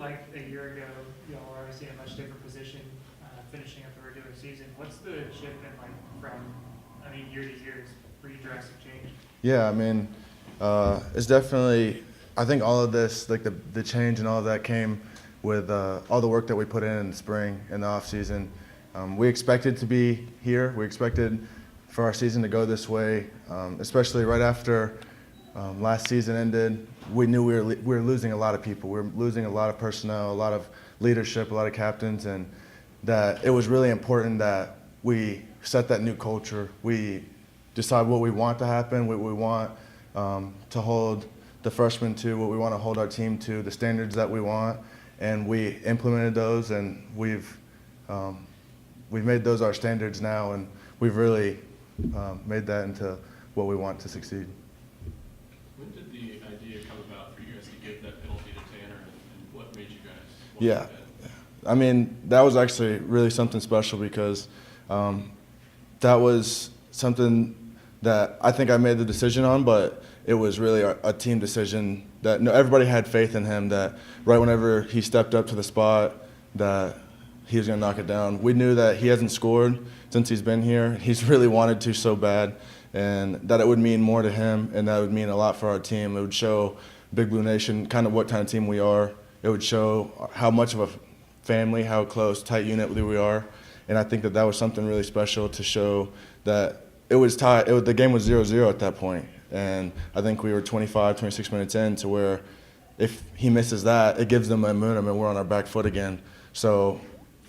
like a year ago? Y'all were obviously in a much different position, finishing up the regular season. What's the shift been like from, year to year? It's a pretty drastic change. Yeah, it's definitely. I think all of this, like the change and all of that, came with all the work that we put in the spring and the off season. We expected to be here. We expected for our season to go this way, especially right after last season ended. We knew we were losing a lot of people. We were losing a lot of personnel, a lot of leadership, a lot of captains, and that it was really important that we set that new culture. We decide what we want to happen, what we want to hold the freshmen to, what we want to hold our team to, the standards that we want, and we implemented those, and we've made those our standards now, and we've really made that into what we want to succeed. When did the idea come about for you guys to give that penalty to Tanner, and what made you guys want Yeah, to do that? that was actually really something special because that was something that I think I made the decision on, but it was really a team decision that everybody had faith in him, that right whenever he stepped up to the spot that he was going to knock it down. We knew that he hasn't scored since he's been here. He's really wanted to so bad, and that it would mean more to him, and that would mean a lot for our team. It would show Big Blue Nation kind of what kind of team we are. It would show how much of a family, how close, tight unit we are, and I think that was something really special to show that it was tied. The game was 0-0 at that point, and I think we were 25, 26 minutes in to where if he misses that, it gives them momentum and we're on our back foot again. So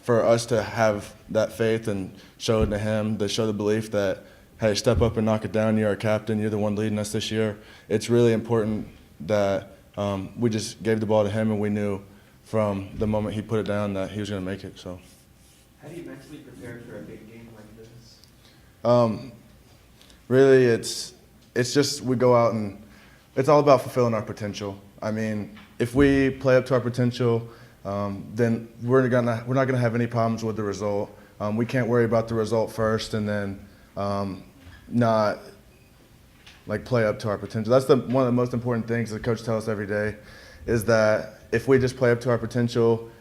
for us to have that faith and show it to him, to show the belief that, hey, step up and knock it down, you're our captain, you're the one leading us this year, it's really important that we just gave the ball to him, and we knew from the moment he put it down that he was going to make it. So, how do you mentally prepare for a big game like this? Really, it's just we go out and it's all about fulfilling our potential. If we play up to our potential, then we're not gonna have any problems with the result. We can't worry about the result first and then not play up to our potential. That's one of the most important things the coach tells us every day, is that if we just play up to our potential,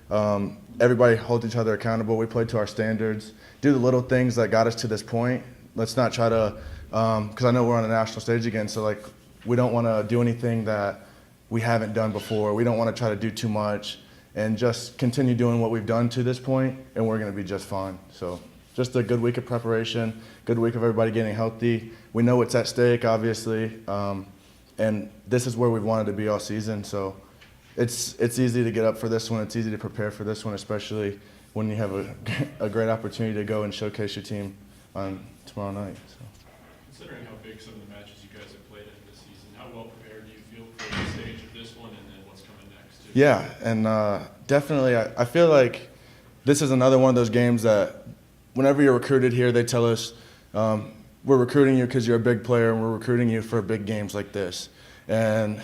everybody holds each other accountable. We play to our standards, do the little things that got us to this point. Let's not try to, because I know we're on a national stage again, so we don't want to do anything that we haven't done before. We don't want to try to do too much, and just continue doing what we've done to this point, and we're going to be just fine. So just a good week of preparation, good week of everybody getting healthy. We know what's at stake, obviously, and this is where we've wanted to be all season. So it's easy to get up for this one. It's easy to prepare for this one, especially when you have a great opportunity to go and showcase your team on tomorrow night. So. Considering how big some of the matches you guys have played in this season, how well prepared do you feel for the stage of this one and then what's coming next, too? Yeah, and definitely I feel like this is another one of those games that whenever you're recruited here, they tell us, we're recruiting you because you're a big player, and we're recruiting you for big games like this. And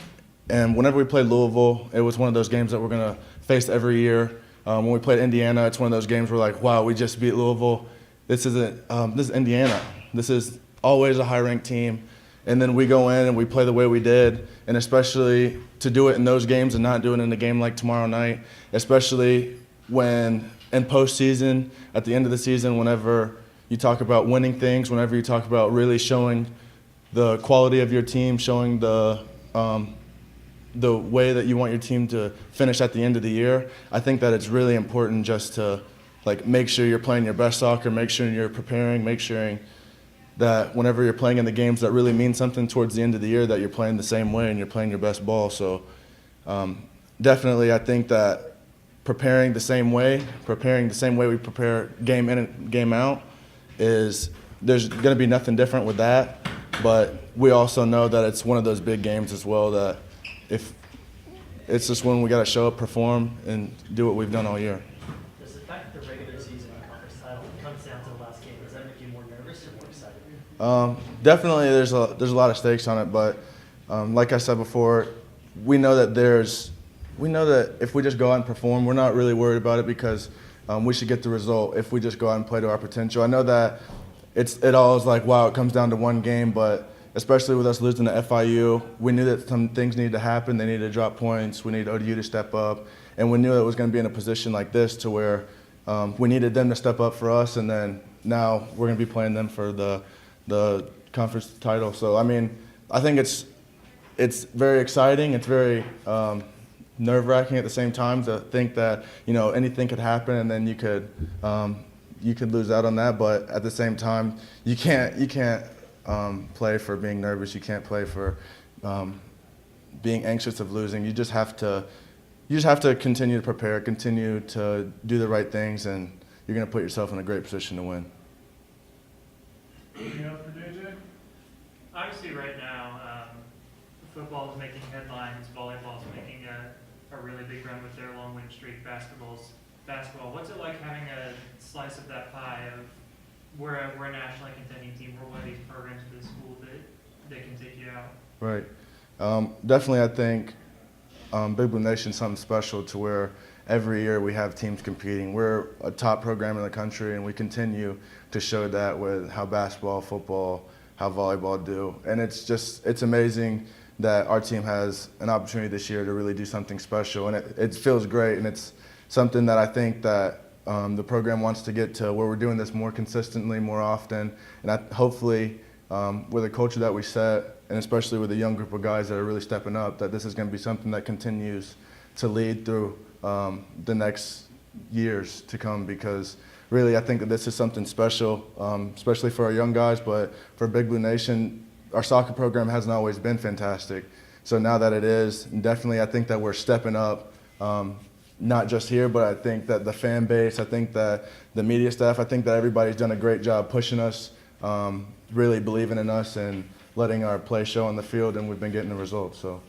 whenever we played Louisville, it was one of those games that we're going to face every year. When we played Indiana, it's one of those games where wow, we just beat Louisville. This is Indiana. This is always a high-ranked team. And then we go in and we play the way we did, and especially to do it in those games and not do it in a game like tomorrow night, especially when in postseason, at the end of the season, whenever you talk about winning things, whenever you talk about really showing the quality of your team, showing the way that you want your team to finish at the end of the year, I think that it's really important just to make sure you're playing your best soccer, make sure you're preparing, make sure that whenever you're playing in the games that really mean something towards the end of the year, that you're playing the same way and you're playing your best ball. So definitely I think that preparing the same way we prepare game in and game out, there's going to be nothing different with that. But we also know that it's one of those big games as well, that if it's just when we got to show up, perform, and do what we've done all year. Does the fact that the regular season conference title comes down to the last game, does that make you more nervous or more excited? Definitely there's a lot of stakes on it, but like I said before, we know that if we just go out and perform, we're not really worried about it, because we should get the result if we just go out and play to our potential. I know that it all is wow, it comes down to one game, but especially with us losing to FIU, we knew that some things needed to happen. They needed to drop points. We needed ODU to step up, and we knew it was going to be in a position like this to where we needed them to step up for us, and then now we're going to be playing them for the conference title. So I mean, I think it's very exciting. It's very nerve-wracking at the same time to think that anything could happen, and then you could lose out on that. But at the same time, you can't play for being nervous. You can't play for being anxious of losing. You just have to continue to prepare, continue to do the right things, and you're going to put yourself in a great position to win. Anything else for JJ? Obviously, right now, football is making headlines. Volleyball is making a really big run with their long win streak. Basketball. What's it like having a slice of that pie of we're a nationally contending team? We're one of these programs for the school that can take you out. Right. Definitely, I think Big Blue Nation is something special to where every year we have teams competing. We're a top program in the country, and we continue to show that with how basketball, football, how volleyball do. And it's amazing that our team has an opportunity this year to really do something special. And it feels great, and it's something that I think that the program wants to get to, where we're doing this more consistently, more often. And hopefully, with the culture that we set, and especially with a young group of guys that are really stepping up, that this is going to be something that continues to lead through the next years to come, because really I think that this is something special, especially for our young guys, but for Big Blue Nation, our soccer program hasn't always been fantastic. So now that it is, definitely I think that we're stepping up, not just here, but I think that the fan base, I think that the media staff, I think that everybody's done a great job pushing us, really believing in us and letting our play show on the field, and we've been getting the results. So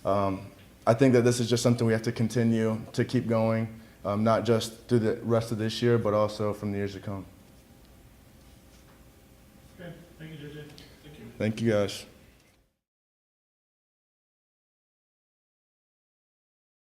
I think that this is just something we have to continue to keep going, not just through the rest of this year, but also from the years to come. Okay, thank you, JJ. Thank you. Thank you, guys.